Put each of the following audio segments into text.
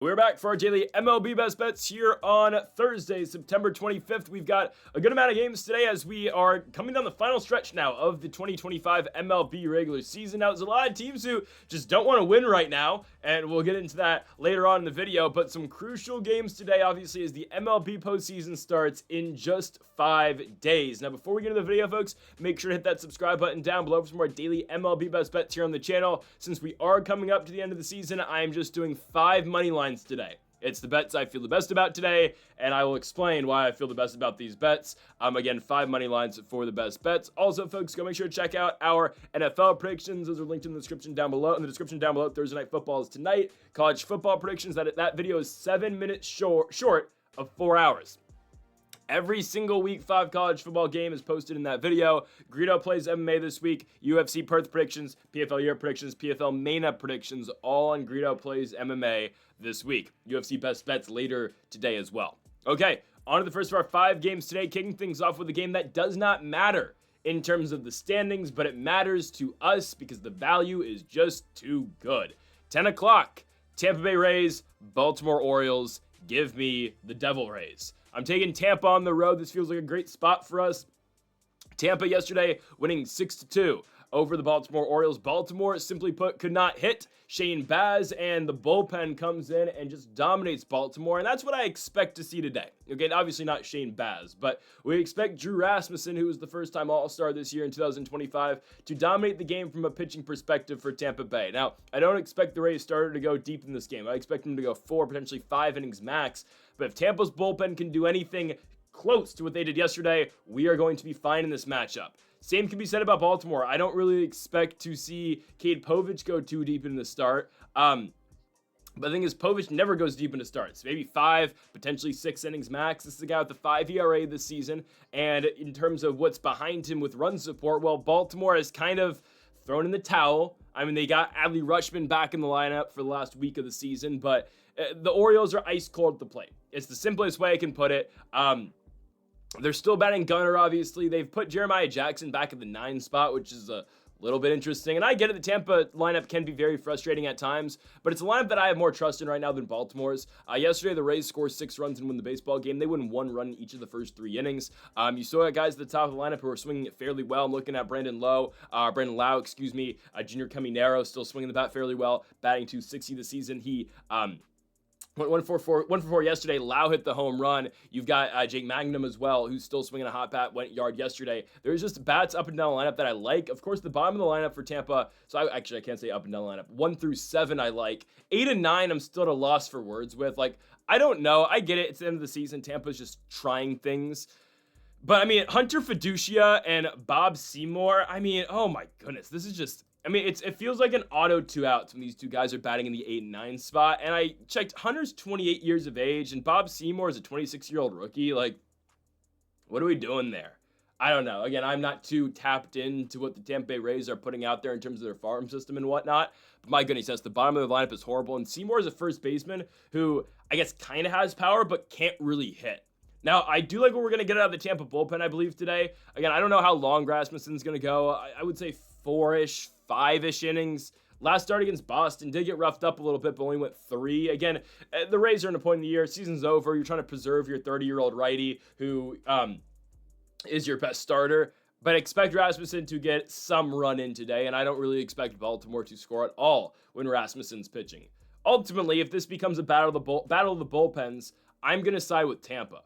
We're back for our daily MLB Best Bets here on Thursday, September 25th. We've got a good amount of games today as we are coming down the final stretch now of the 2025 MLB regular season. Now, there's a lot of teams who just don't want to win right now, and we'll get into that later on in the video. But some crucial games today, obviously, as the MLB postseason starts in just 5 days. Now, before we get into the video, folks, make sure to hit that subscribe button down below for some more daily MLB Best Bets here on the channel. Since we are coming up to the end of the season, I am just doing 5 money lines today. It's the bets I feel the best about today, and I will explain why I feel the best about these bets. Again, 5 money lines for the best bets. Also, folks, go make sure to check out our NFL predictions. Those are linked in the description down below. Thursday Night Football is tonight. College football predictions. That video is 7 minutes short of 4 hours. Every single week 5 college football game is posted in that video. Greedo plays MMA this week. UFC Perth predictions, PFL Europe predictions, PFL Mania predictions, all on Greedo Plays MMA this week. UFC Best Bets later today as well. Okay, on to the first of our 5 games today, kicking things off with a game that does not matter in terms of the standings, but it matters to us because the value is just too good. 10 o'clock, Tampa Bay Rays, Baltimore Orioles. Give me the Devil Rays. I'm taking Tampa on the road. This feels like a great spot for us. Tampa yesterday winning 6-2 over the Baltimore Orioles. Baltimore, simply put, could not hit. Shane Baz and the bullpen comes in and just dominates Baltimore, and that's what I expect to see today. Okay, obviously not Shane Baz, but we expect Drew Rasmussen, who was the first-time All-Star this year in 2025, to dominate the game from a pitching perspective for Tampa Bay. Now, I don't expect the Rays starter to go deep in this game. I expect them to go 4, potentially 5 innings max, but if Tampa's bullpen can do anything close to what they did yesterday, we are going to be fine in this matchup. Same can be said about Baltimore. I don't really expect to see Cade Povich go too deep in the start. But the thing is, Povich never goes deep into starts. Maybe 5, potentially 6 innings max. This is a guy with a 5 ERA this season. And in terms of what's behind him with run support, well, Baltimore has kind of thrown in the towel. I mean, they got Adley Rutschman back in the lineup for the last week of the season, but the Orioles are ice cold at the plate. It's the simplest way I can put it. They're still batting Gunnar, obviously. They've put Jeremiah Jackson back at the 9 spot, which is a little bit interesting. And I get it, the Tampa lineup can be very frustrating at times, but it's a lineup that I have more trust in right now than Baltimore's. Yesterday, the Rays scored 6 runs and win the baseball game. They win 1 run in each of the first 3 innings. You saw guys at the top of the lineup who are swinging it fairly well. I'm looking at Brandon Lau, Junior Caminero still swinging the bat fairly well, batting .260 this season. He went 1 for 4 yesterday. Lau hit the home run. You've got Jake Magnum as well, who's still swinging a hot bat, went yard yesterday. There's just bats up and down the lineup that I like. Of course, the bottom of the lineup for Tampa, so I can't say up and down the lineup. 1 through 7 I like. 8 and 9 I'm still at a loss for words with. Like, I don't know. I get it. It's the end of the season. Tampa's just trying things. But, I mean, Hunter Fiducia and Bob Seymour, I mean, oh my goodness. This is just... I mean, it feels like an auto 2 outs when these two guys are batting in the 8 and 9 spot. And I checked, Hunter's 28 years of age, and Bob Seymour is a 26-year-old rookie. Like, what are we doing there? I don't know. Again, I'm not too tapped into what the Tampa Bay Rays are putting out there in terms of their farm system and whatnot. But my goodness, that's the bottom of the lineup is horrible. And Seymour is a first baseman who, I guess, kind of has power, but can't really hit. Now, I do like what we're going to get out of the Tampa bullpen, I believe, today. Again, I don't know how long Rasmussen's going to go. I would say 4-ish, 5-ish innings. Last start against Boston did get roughed up a little bit, but only went 3. Again, the Rays are in a point in the year. Season's over. You're trying to preserve your 30-year-old righty who is your best starter. But expect Rasmussen to get some run in today, and I don't really expect Baltimore to score at all when Rasmussen's pitching. Ultimately, if this becomes a battle of the bullpens, I'm going to side with Tampa.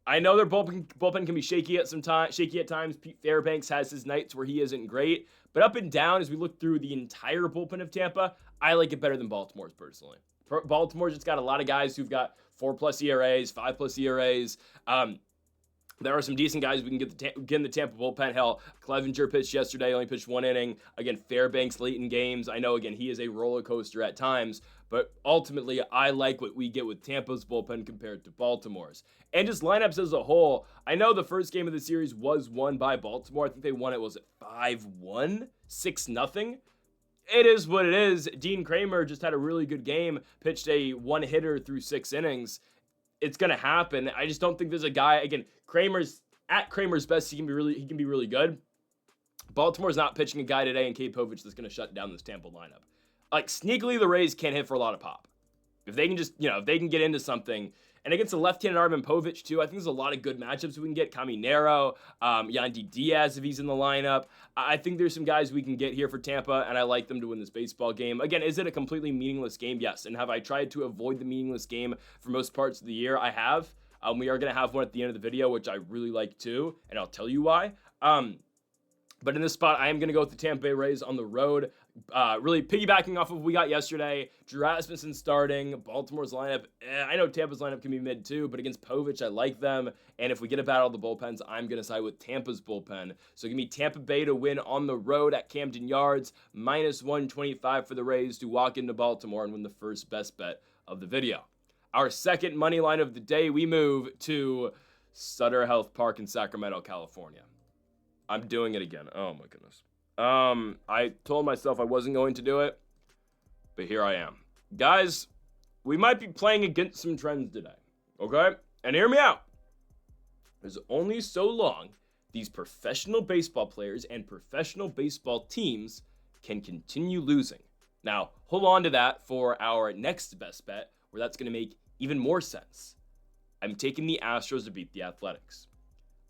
I know their bullpen can be shaky at times. Pete Fairbanks has his nights where he isn't great. But up and down, as we look through the entire bullpen of Tampa, I like it better than Baltimore's personally. Baltimore's just got a lot of guys who've got 4+ ERAs, 5+ ERAs. There are some decent guys we can get in the Tampa bullpen. Hell, Clevenger pitched yesterday, only pitched 1 inning. Again, Fairbanks late in games. I know, again, he is a roller coaster at times. But ultimately, I like what we get with Tampa's bullpen compared to Baltimore's. And just lineups as a whole, I know the first game of the series was won by Baltimore. I think they won it, was it 5-1? 6-0? It is what it is. Dean Kramer just had a really good game, pitched a 1-hitter through 6 innings. It's going to happen. I just don't think there's a guy, again, Kramer's best, he can be really good. Baltimore's not pitching a guy today in Cade Povich that's going to shut down this Tampa lineup. Like, sneakily, the Rays can't hit for a lot of pop. If they can just, if they can get into something, and against the left-handed Armin Povich too, I think there's a lot of good matchups we can get. Caminero, Yandy Diaz if he's in the lineup. I think there's some guys we can get here for Tampa, and I like them to win this baseball game. Again, is it a completely meaningless game? Yes. And have I tried to avoid the meaningless game for most parts of the year? I have. We are going to have one at the end of the video, which I really like too, and I'll tell you why. But in this spot, I am going to go with the Tampa Bay Rays on the road. Really piggybacking off of what we got yesterday. Drew Rasmussen starting. Baltimore's lineup. I know Tampa's lineup can be mid too, but against Povich, I like them. And if we get a battle of the bullpens, I'm going to side with Tampa's bullpen. So give me Tampa Bay to win on the road at Camden Yards. -125 for the Rays to walk into Baltimore and win the first best bet of the video. Our second money line of the day, we move to Sutter Health Park in Sacramento, California. I'm doing it again. Oh my goodness. I told myself I wasn't going to do it, but here I am. Guys, we might be playing against some trends today, okay? And hear me out. There's only so long these professional baseball players and professional baseball teams can continue losing. Now, hold on to that for our next best bet, where that's going to make even more sense. I'm taking the Astros to beat the Athletics.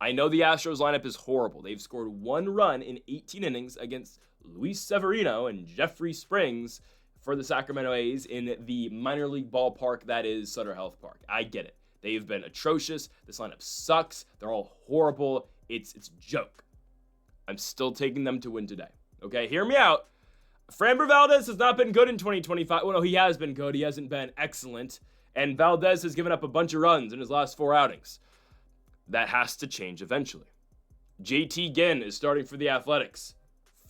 I know the Astros lineup is horrible. They've scored 1 run in 18 innings against Luis Severino and Jeffrey Springs for the Sacramento A's in the minor league ballpark that is Sutter Health Park. I get it. They've been atrocious. This lineup sucks. They're all horrible. It's a joke. I'm still taking them to win today. Okay, hear me out. Framber Valdez has not been good in 2025. Well, no, he has been good. He hasn't been excellent. And Valdez has given up a bunch of runs in his last 4 outings. That has to change eventually. JT Ginn is starting for the Athletics.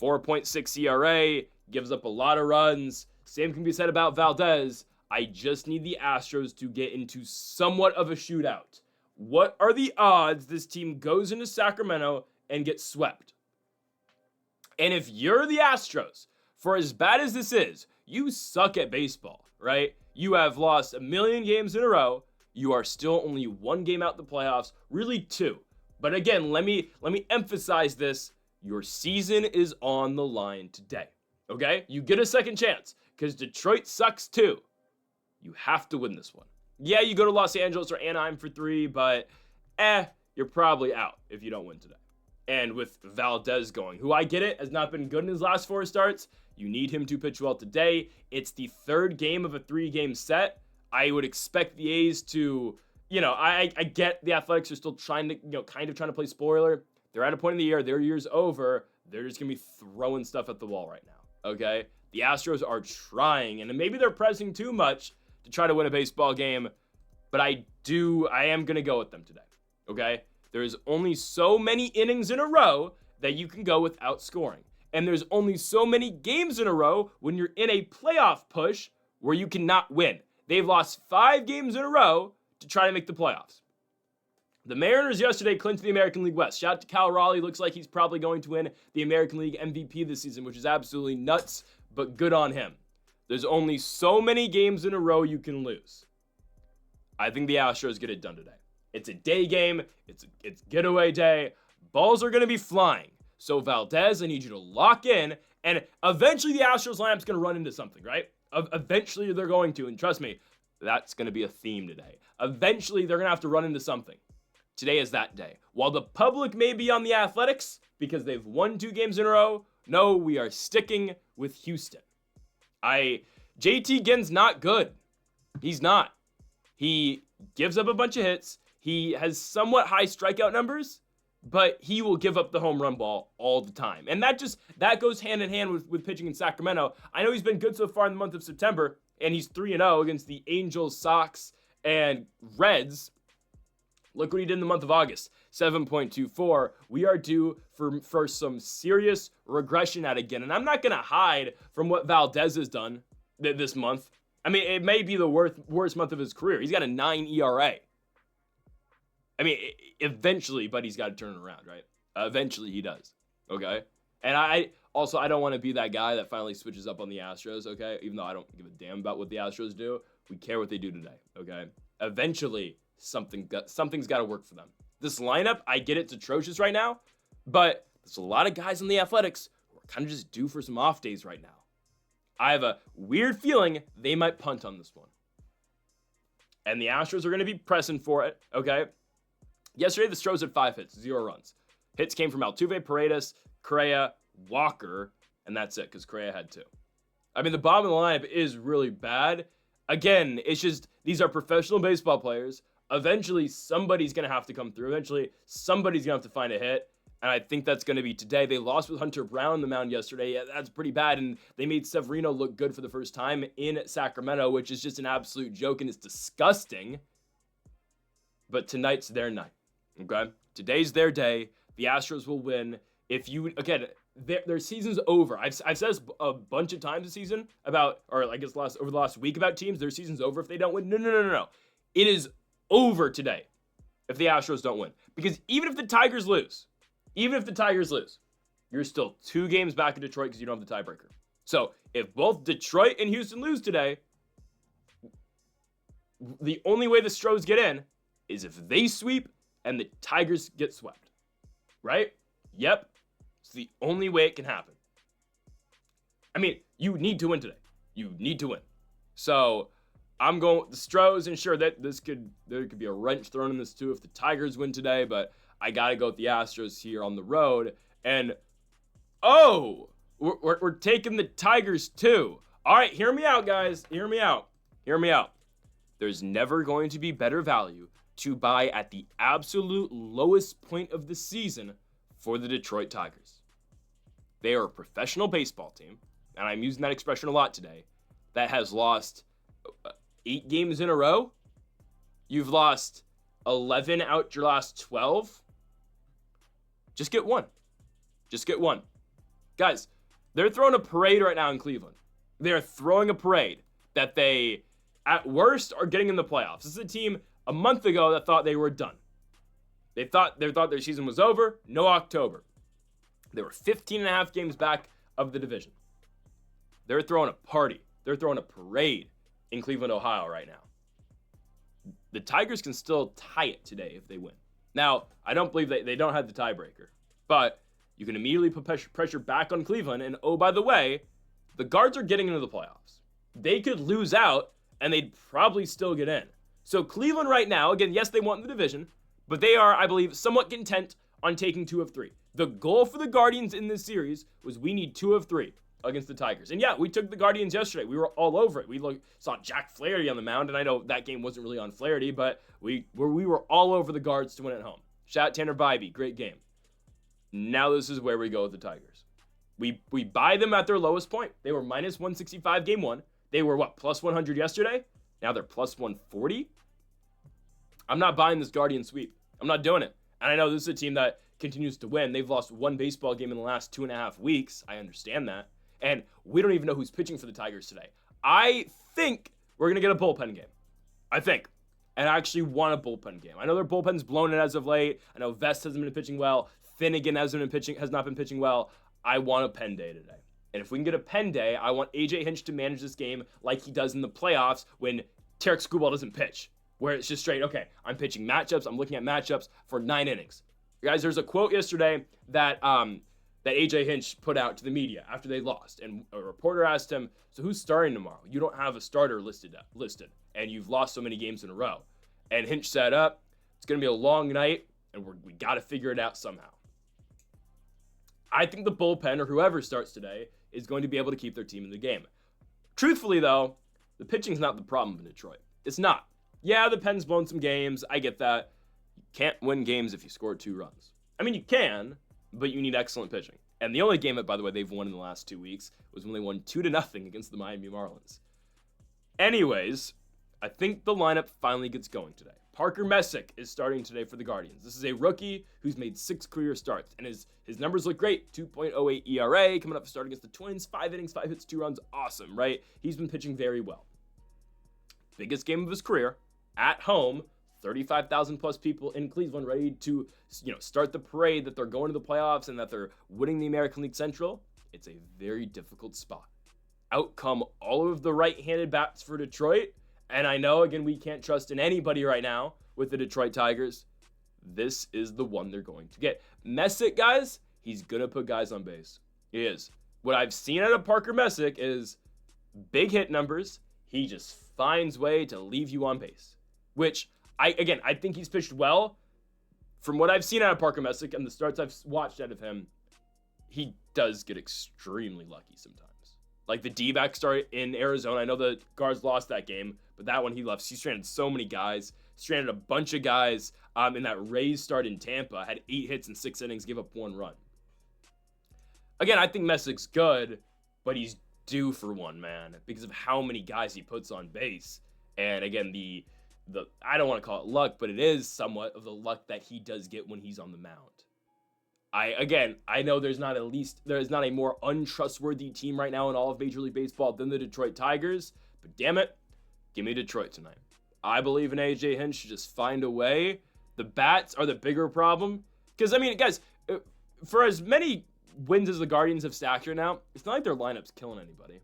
4.6 ERA, gives up a lot of runs. Same can be said about Valdez. I just need the Astros to get into somewhat of a shootout. What are the odds this team goes into Sacramento and gets swept? And if you're the Astros, for as bad as this is, you suck at baseball, right? You have lost 1 million games in a row. You are still only 1 game out the playoffs, really 2. But again, let me emphasize this. Your season is on the line today, okay? You get a second chance because Detroit sucks too. You have to win this one. Yeah, you go to Los Angeles or Anaheim for 3, but you're probably out if you don't win today. And with Valdez going, who I get it, has not been good in his last 4 starts, you need him to pitch well today. It's the 3rd game of a 3-game set. I would expect the A's to, I get the Athletics are still trying to, kind of trying to play spoiler. They're at a point in the year, their year's over. They're just going to be throwing stuff at the wall right now, okay? The Astros are trying, and maybe they're pressing too much to try to win a baseball game, but I am going to go with them today, okay? There's only so many innings in a row that you can go without scoring. And there's only so many games in a row when you're in a playoff push where you cannot win. They've lost 5 games in a row to try to make the playoffs. The Mariners yesterday clinched the American League West. Shout out to Cal Raleigh. Looks like he's probably going to win the American League MVP this season, which is absolutely nuts, but good on him. There's only so many games in a row you can lose. I think the Astros get it done today. It's a day game. It's getaway day. Balls are going to be flying. So Valdez, I need you to lock in, and eventually the Astros lineup's going to run into something, right? Eventually they're going to, and trust me, that's going to be a theme today. Eventually they're going to have to run into something. Today is that day. While the public may be on the Athletics because they've won 2 games in a row, no, we are sticking with Houston. JT Ginn's not good. He's not. He gives up a bunch of hits. He has somewhat high strikeout numbers, but he will give up the home run ball all the time. And that goes hand in hand with pitching in Sacramento. I know he's been good so far in the month of September, and he's 3-0 against the Angels, Sox, and Reds. Look what he did in the month of August, 7.24. We are due for some serious regression out again. And I'm not going to hide from what Valdez has done this month. I mean, it may be the worst month of his career. He's got a 9 ERA. I mean, eventually, Buddy's got to turn it around, right? Eventually, he does, okay? And I don't want to be that guy that finally switches up on the Astros, okay? Even though I don't give a damn about what the Astros do. We care what they do today, okay? Eventually, something's got to work for them. This lineup, I get it's atrocious right now, but there's a lot of guys in the Athletics who are kind of just due for some off days right now. I have a weird feeling they might punt on this one. And the Astros are going to be pressing for it, okay? Yesterday, the Astros had 5 hits, 0 runs. Hits came from Altuve, Paredes, Correa, Walker, and that's it, because Correa had 2. I mean, the bottom of the lineup is really bad. Again, it's just, these are professional baseball players. Eventually, somebody's going to have to come through. Eventually, somebody's going to have to find a hit. And I think that's going to be today. They lost with Hunter Brown on the mound yesterday. Yeah, that's pretty bad. And they made Severino look good for the first time in Sacramento, which is just an absolute joke and it's disgusting. But tonight's their night. Okay? Today's their day. The Astros will win. If you, again, their season's over. I've said this a bunch of times this season about, or I guess over the last week about teams, their season's over if they don't win. No. It is over today if the Astros don't win. Because even if the Tigers lose, you're still 2 games back in Detroit because you don't have the tiebreaker. So if both Detroit and Houston lose today, the only way the Astros get in is if they sweep and the Tigers get swept. Right? Yep. It's the only way it can happen. I mean, you need to win today. You need to win. So I'm going with the Astros, and sure that there could be a wrench thrown in this too if the Tigers win today, but I got to go with the Astros here on the road. And, we're taking the Tigers too. All right, hear me out, guys. Hear me out. There's never going to be better value to buy at the absolute lowest point of the season for the Detroit Tigers. They are a professional baseball team, and I'm using that expression a lot today, that has lost 8 games in a row. You've lost 11 out your last 12. Just get one. Guys, they're throwing a parade right now in Cleveland. They're throwing a parade that they, at worst, are getting in the playoffs. This is a team a month ago that thought they were done. They thought their season was over. No October. They were 15 and a half games back of the division. They're throwing a party. They're throwing a parade in Cleveland, Ohio right now. The Tigers can still tie it today if they win. Now, I don't believe they don't have the tiebreaker, but you can immediately put pressure back on Cleveland. And oh, by the way, the Guards are getting into the playoffs. They could lose out, and they'd probably still get in. So Cleveland right now, again, yes, they won the division, but they are, I believe, somewhat content on taking 2 of 3. The goal for the Guardians in this series was we need 2 of 3 against the Tigers. And yeah, we took the Guardians yesterday. We were all over it. We saw Jack Flaherty on the mound, and I know that game wasn't really on Flaherty, but we were all over the Guards to win at home. Shout out Tanner Bybee, great game. Now this is where we go with the Tigers. We buy them at their lowest point. They were minus 165 game 1. They were, plus 100 yesterday? Now they're plus 140? I'm not buying this Guardian sweep. I'm not doing it. And I know this is a team that continues to win. They've lost 1 baseball game in the last 2.5 weeks. I understand that. And we don't even know who's pitching for the Tigers today. I think we're going to get a bullpen game. I think. And I actually want a bullpen game. I know their bullpen's blown it as of late. I know Vest hasn't been pitching well. Finnegan has not been pitching well. I want a pen day today. And if we can get a pen day, I want AJ Hinch to manage this game like he does in the playoffs when Tarek Skubal doesn't pitch. Where it's just straight, okay, I'm pitching matchups. I'm looking at matchups for 9 innings. Guys, there's a quote yesterday that AJ Hinch put out to the media after they lost. And a reporter asked him, so who's starting tomorrow? You don't have a starter listed. And you've lost so many games in a row. And Hinch said, it's going to be a long night, and we got to figure it out somehow. I think the bullpen, or whoever starts today, is going to be able to keep their team in the game. Truthfully, though, the pitching's not the problem in Detroit. It's not. Yeah, the pen's blown some games. I get that. You can't win games if you score 2 runs. I mean, you can, but you need excellent pitching. And the only game that, by the way, they've won in the last 2 weeks was when they won 2-0 against the Miami Marlins. Anyways, I think the lineup finally gets going today. Parker Messick is starting today for the Guardians. This is a rookie who's made 6 career starts, and his numbers look great. 2.08 ERA, coming up to start against the Twins. 5 innings, 5 hits, 2 runs. Awesome, right? He's been pitching very well. Biggest game of his career, at home, 35,000 plus people in Cleveland ready to, start the parade that they're going to the playoffs and that they're winning the American League Central. It's a very difficult spot. Out come all of the right-handed bats for Detroit. And I know, again, we can't trust in anybody right now with the Detroit Tigers. This is the one they're going to get. Messick, guys, he's going to put guys on base. He is. What I've seen out of Parker Messick is big hit numbers. He just finds way to leave you on base. which I think he's pitched well. From what I've seen out of Parker Messick and the starts I've watched out of him, he does get extremely lucky sometimes. Like the D-back start in Arizona, I know the Guards lost that game, but that one he left. He stranded so many guys, stranded a bunch of guys in that Rays start in Tampa, had 8 hits in 6 innings, gave up 1 run. Again, I think Messick's good, but he's due for one, man, because of how many guys he puts on base. And again, the I don't want to call it luck, but it is somewhat of the luck that he does get when he's on the mound. I know there's not a more untrustworthy team right now in all of Major League Baseball than the Detroit Tigers, but damn it, give me Detroit tonight. I believe in AJ Hinch to just find a way. The bats are the bigger problem, because I mean, guys, for as many wins as the Guardians have stacked right now, it's not like their lineup's killing anybody.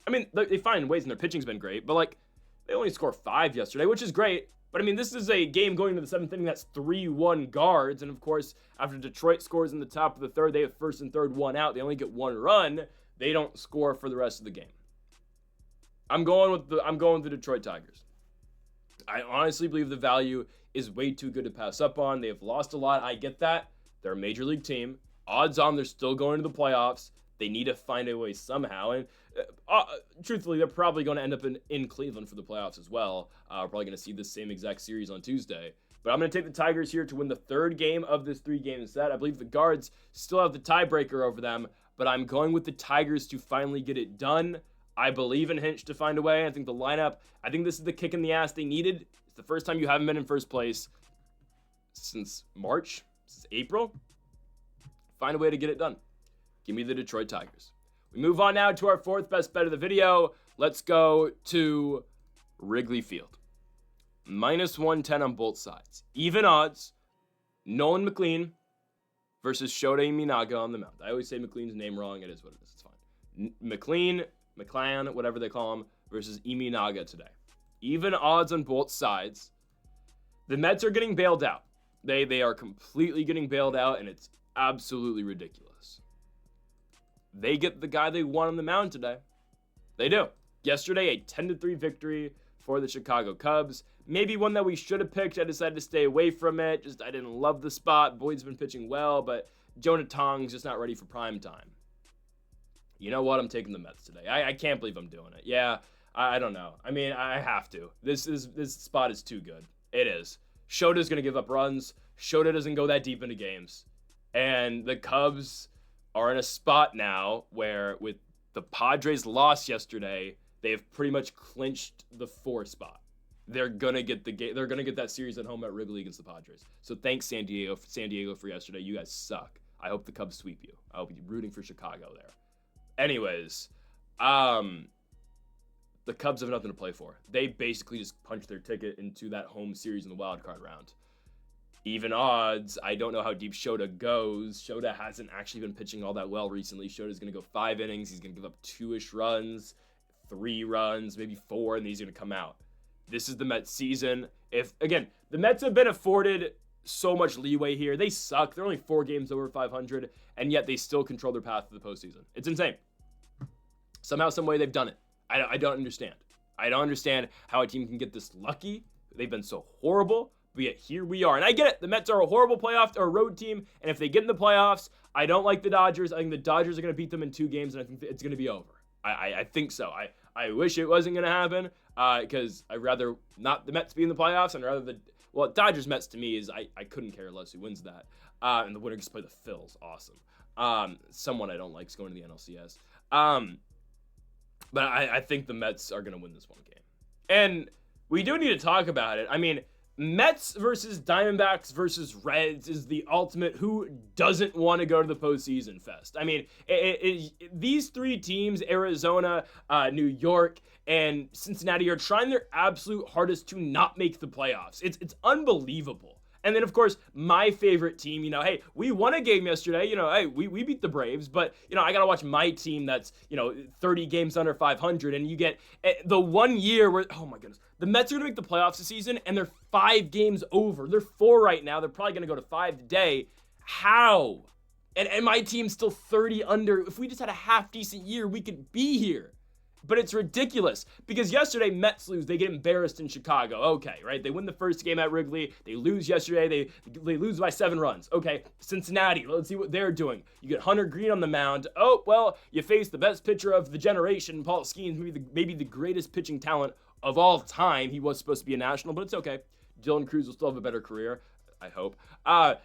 I mean, they find ways and their pitching's been great, but like, they only scored 5 yesterday, which is great. But I mean, this is a game going to the 7th inning that's 3-1 Guards. And of course, after Detroit scores in the top of the 3rd, they have 1st and 3rd, 1 out. They only get 1 run. They don't score for the rest of the game. I'm going with the Detroit Tigers. I honestly believe the value is way too good to pass up on. They have lost a lot. I get that. They're a major league team. Odds on they're still going to the playoffs. They need to find a way somehow. And truthfully, they're probably going to end up in Cleveland for the playoffs as well. We're probably going to see the same exact series on Tuesday. But I'm going to take the Tigers here to win the 3rd game of this 3-game set. I believe the Guards still have the tiebreaker over them, but I'm going with the Tigers to finally get it done. I believe in Hinch to find a way. I think the lineup, I think this is the kick in the ass they needed. It's the first time you haven't been in first place since March, since April. Find a way to get it done. Give me the Detroit Tigers. We move on now to our 4th best bet of the video. Let's go to Wrigley Field. -110 on both sides. Even odds. Nolan McLean versus Shota Imanaga on the mound. I always say McLean's name wrong. It is what it is. It's fine. McClan, whatever they call him, versus Imanaga today. Even odds on both sides. The Mets are getting bailed out. They are completely getting bailed out, and it's absolutely ridiculous. They get the guy they want on the mound today. They do. Yesterday, a 10-3 victory for the Chicago Cubs. Maybe one that we should have picked. I decided to stay away from it. I didn't love the spot. Boyd's been pitching well, but Jonah Tong's just not ready for prime time. You know what? I'm taking the Mets today. I can't believe I'm doing it. Yeah, I don't know. I mean, I have to. This spot is too good. It is. Shota's going to give up runs. Shota doesn't go that deep into games. And the Cubs are in a spot now where, with the Padres' loss yesterday, they have pretty much clinched the 4 spot. They're gonna get They're gonna get that series at home at Wrigley against the Padres. So thanks San Diego for yesterday. You guys suck. I hope the Cubs sweep you. I'll be rooting for Chicago there. Anyways, the Cubs have nothing to play for. They basically just punched their ticket into that home series in the wild card round. Even odds, I don't know how deep Shota goes. Shota hasn't actually been pitching all that well recently. Shota's going to go 5 innings. He's going to give up 2-ish runs, 3 runs, maybe 4, and then he's going to come out. This is the Mets season. The Mets have been afforded so much leeway here. They suck. They're only 4 games over 500, and yet they still control their path to the postseason. It's insane. Somehow, some way, they've done it. I don't understand. I don't understand how a team can get this lucky. They've been so horrible. But yet here we are. And I get it. The Mets are a horrible playoff or road team. And if they get in the playoffs, I don't like the Dodgers. I think the Dodgers are going to beat them in 2 games. And I think it's going to be over. I think so. I wish it wasn't going to happen. Because I'd rather not the Mets be in the playoffs. And rather Dodgers Mets to me is I couldn't care less who wins that. And the winner gets to play the Phils. Awesome. Someone I don't like is going to the NLCS. But I think the Mets are going to win this one game. And we do need to talk about it. I mean, Mets versus Diamondbacks versus Reds is the ultimate who doesn't want to go to the postseason fest. I mean, these 3 teams, Arizona, New York, and Cincinnati, are trying their absolute hardest to not make the playoffs. It's unbelievable. And then, of course, my favorite team, hey, we won a game yesterday. Hey, we beat the Braves. But, I got to watch my team that's, 30 games under 500. And you get the 1 year where, oh, my goodness, the Mets are going to make the playoffs this season, and they're 5 games over. They're 4 right now. They're probably going to go to 5 today. How? And my team's still 30 under. If we just had a half-decent year, we could be here. But it's ridiculous because yesterday Mets lose, they get embarrassed in Chicago. Okay, right? They win the first game at Wrigley. They lose yesterday. They lose by 7 runs. Okay, Cincinnati, let's see what they're doing. You get Hunter Green on the mound. Oh, well, you face the best pitcher of the generation, Paul Skeens, maybe the greatest pitching talent of all time. He was supposed to be a national, but it's okay. Dylan Cruz will still have a better career, I hope.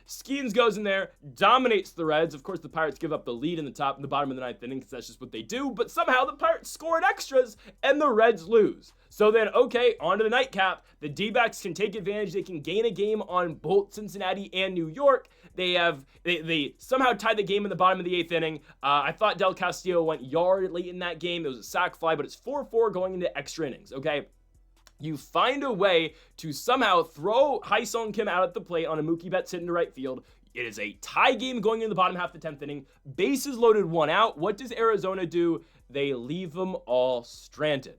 Skeens goes in there, dominates the Reds. Of course, the Pirates give up the lead in the bottom of the 9th inning because that's just what they do. But somehow the Pirates score in extras and the Reds lose. So then, okay, on to the nightcap. The D-backs can take advantage. They can gain a game on both Cincinnati and New York. They somehow tied the game in the bottom of the 8th inning. I thought Del Castillo went yard late in that game. It was a sac fly, but it's 4-4 going into extra innings, okay? You find a way to somehow throw Hai-Sung Kim out at the plate on a Mookie Betts hit into right field. It is a tie game going in the bottom half of the 10th inning. Bases loaded, 1 out. What does Arizona do? They leave them all stranded.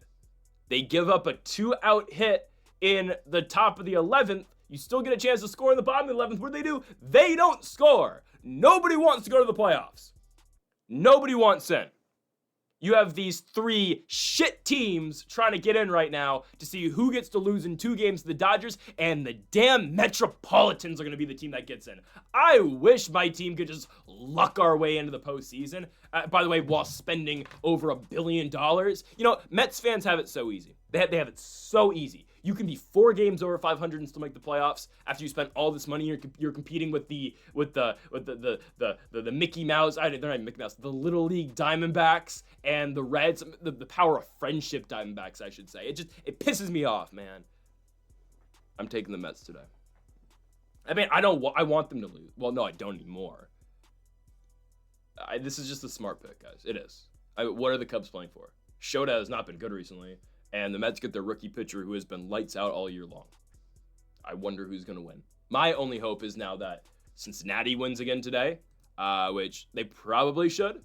They give up a 2-out hit in the top of the 11th. You still get a chance to score in the bottom of the 11th. What do? They don't score. Nobody wants to go to the playoffs. Nobody wants in. You have these 3 shit teams trying to get in right now to see who gets to lose in 2 games to the Dodgers, and the damn Metropolitans are going to be the team that gets in. I wish my team could just luck our way into the postseason. By the way, while spending over $1 billion. You know, Mets fans have it so easy. They have it so easy. You can be 4 games over 500 and still make the playoffs after you spent all this money. You're competing with the Mickey Mouse. They're not Mickey Mouse. The Little League Diamondbacks and the Reds. The power of friendship Diamondbacks, I should say. It pisses me off, man. I'm taking the Mets today. I mean, I want them to lose. Well, no, I don't anymore. This is just a smart pick, guys. It is. What are the Cubs playing for? Shota has not been good recently. And the Mets get their rookie pitcher who has been lights out all year long. I wonder who's going to win. My only hope is now that Cincinnati wins again today, which they probably should.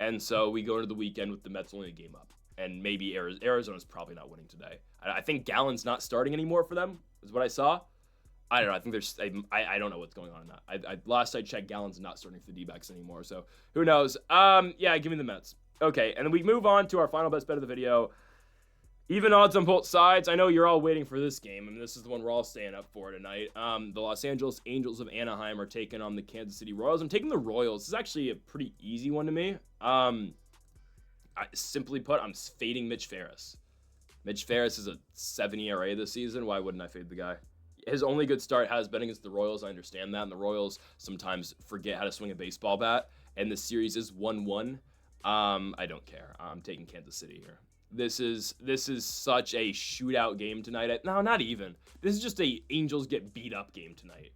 And so we go into the weekend with the Mets only a game up. And maybe Arizona's probably not winning today. I think Gallen's not starting anymore for them, is what I saw. I don't know. I think there's. I don't know what's going on in that. Last I checked, Gallen's not starting for the D-backs anymore. So who knows? Yeah, give me the Mets. Okay, and then we move on to our final best bet of the video. Even odds on both sides. I know you're all waiting for this game. I mean, this is the one we're all staying up for tonight. The Los Angeles Angels of Anaheim are taking on the Kansas City Royals. I'm taking the Royals. This is actually a pretty easy one to me. Simply put, I'm fading Mitch Ferris. Mitch Ferris is a 7 ERA this season. Why wouldn't I fade the guy? His only good start has been against the Royals. I understand that. And the Royals sometimes forget how to swing a baseball bat. And this series is 1-1. I don't care. I'm taking Kansas City here. This is such a shootout game tonight. No, not even. This is just a Angels get beat up game tonight.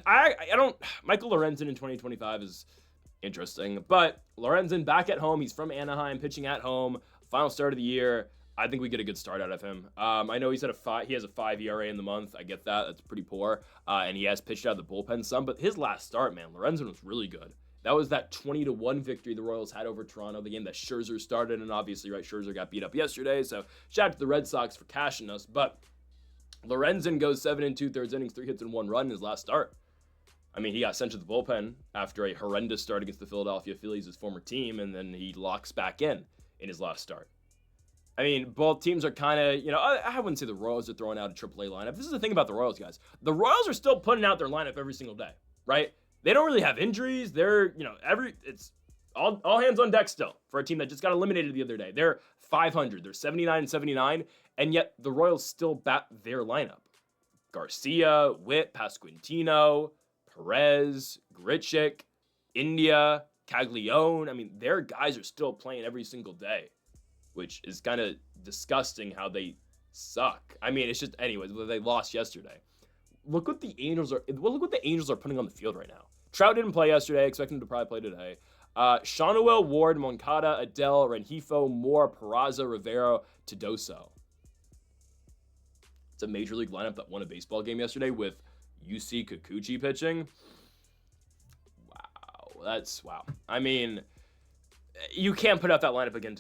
I don't. Michael Lorenzen in 2025 is interesting, but Lorenzen back at home. He's from Anaheim, pitching at home. Final start of the year. I think we get a good start out of him. I know he has a 5 ERA in the month. I get that. That's pretty poor. And he has pitched out of the bullpen some, but his last start, man, Lorenzen was really good. That was that 20-1 victory the Royals had over Toronto, the game that Scherzer started, and obviously, right, Scherzer got beat up yesterday, so shout out to the Red Sox for cashing us, but Lorenzen goes 7 2/3 innings, 3 hits and 1 run in his last start. I mean, he got sent to the bullpen after a horrendous start against the Philadelphia Phillies, his former team, and then he locks back in his last start. I mean, both teams are kind of, I wouldn't say the Royals are throwing out a AAA lineup. This is the thing about the Royals, guys. The Royals are still putting out their lineup every single day, right? They don't really have injuries. They're, it's all hands on deck still for a team that just got eliminated the other day. They're 500. They're 79-79, and yet the Royals still bat their lineup. Garcia, Witt, Pasquantino, Perez, Grichuk, India, Caglione. I mean, their guys are still playing every single day, which is kind of disgusting how they suck. I mean, it's just, anyways, they lost yesterday. Look what the Angels are putting on the field right now. Trout didn't play yesterday. Expect him to probably play today. Shawnuel, Ward, Moncada, Adele, Rengifo, Moore, Peraza, Rivera, Tedoso. It's a major league lineup that won a baseball game yesterday with UC Kikuchi pitching. Wow. I mean, you can't put out that lineup again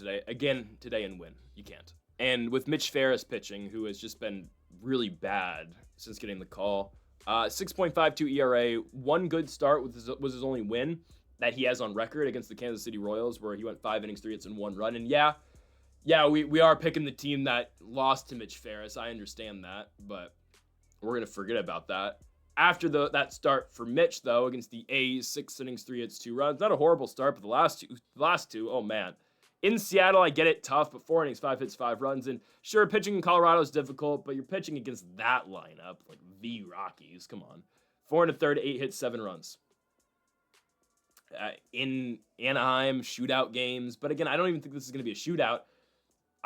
today and win. You can't. And with Mitch Ferris pitching, who has just been really bad since getting the call. 6.52 ERA, one good start was his only win that he has on record against the Kansas City Royals, where he went 5 innings, 3 hits, and 1 run. And yeah, Yeah, we are picking the team that lost to Mitch Ferris. I understand that, but we're going to forget about that. After that start for Mitch, though, against the A's, 6 innings, 3 hits, 2 runs. Not a horrible start, but the last two, oh man. In Seattle, I get it, tough, but 4 innings, 5 hits, 5 runs. And sure, pitching in Colorado is difficult, but you're pitching against that lineup, like the Rockies. Come on. 4 and a third, 8 hits, 7 runs. In Anaheim, shootout games. But again, I don't even think this is going to be a shootout.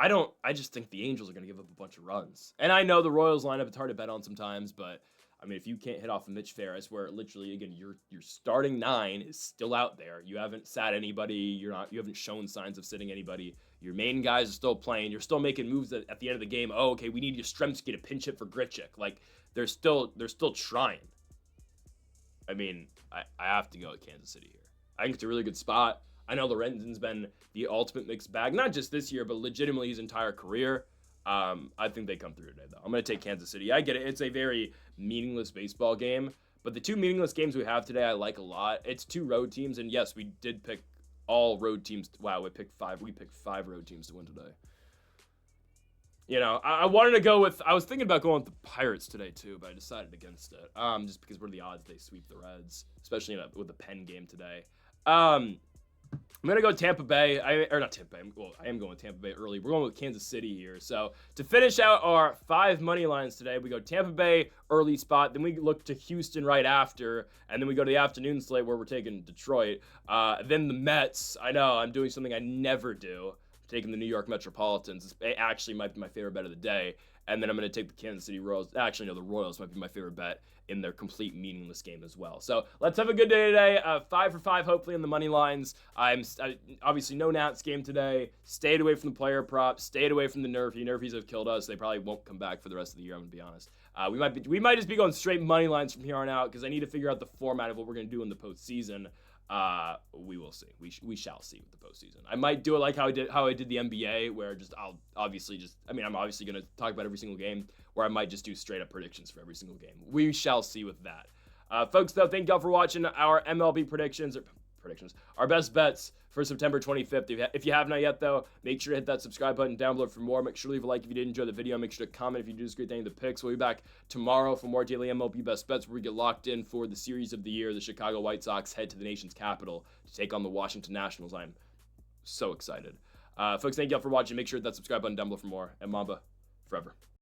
I just think the Angels are going to give up a bunch of runs. And I know the Royals lineup, it's hard to bet on sometimes, but I mean, if you can't hit off of Mitch Ferris, where literally, again, your starting 9 is still out there. You haven't sat anybody. You haven't shown signs of sitting anybody. Your main guys are still playing. You're still making moves at the end of the game. Oh, okay, we need Yastrzemski to pinch hit for Grichuk. Like, they're still trying. I mean, I have to go at Kansas City here. I think it's a really good spot. I know Lorenzen's been the ultimate mixed bag, not just this year, but legitimately his entire career. I think they come through today, though. I'm going to take Kansas City. I get it. It's a very meaningless baseball game, but the 2 meaningless games we have today I like a lot. It's 2 road teams, and yes, we did pick all road teams. Wow, we picked 5 road teams to win today. You know, I wanted to go with, I was thinking about going with the Pirates today, too, but I decided against it, just because what are the odds they sweep the Reds, especially with the Penn game today. I'm going to go Tampa Bay. I am going with Tampa Bay early. We're going with Kansas City here. So to finish out our 5 money lines today, we go Tampa Bay early spot. Then we look to Houston right after. And then we go to the afternoon slate where we're taking Detroit. Then the Mets. I know, I'm doing something I never do. I'm taking the New York Metropolitans. It actually might be my favorite bet of the day. And then I'm going to take the Kansas City Royals. Actually, no, the Royals might be my favorite bet in their complete meaningless game as well. So let's have a good day today. 5 for 5, hopefully, in the money lines. Obviously no Nats game today. Stayed away from the player props. Stayed away from the Nerfy. Nerfies have killed us. They probably won't come back for the rest of the year, I'm going to be honest. We might just be going straight money lines from here on out because I need to figure out the format of what we're going to do in the postseason. We will see. We shall see with the postseason. I might do it like how I did the NBA, where I'm obviously going to talk about every single game, where I might just do straight up predictions for every single game. We shall see with that. Folks, though, thank y'all for watching our MLB predictions, our best bets for September 25th. If you have not yet, though, make sure to hit that subscribe button down below for more. Make sure to leave a like if you did enjoy the video. Make sure to comment if you disagree with any of the picks. We'll be back tomorrow for more daily MLB best bets, where we get locked in for the series of the year. The Chicago White Sox head to the nation's capital to take on the Washington Nationals. I'm so excited. Folks, thank y'all for watching. Make sure to hit that subscribe button down below for more. And Mamba forever.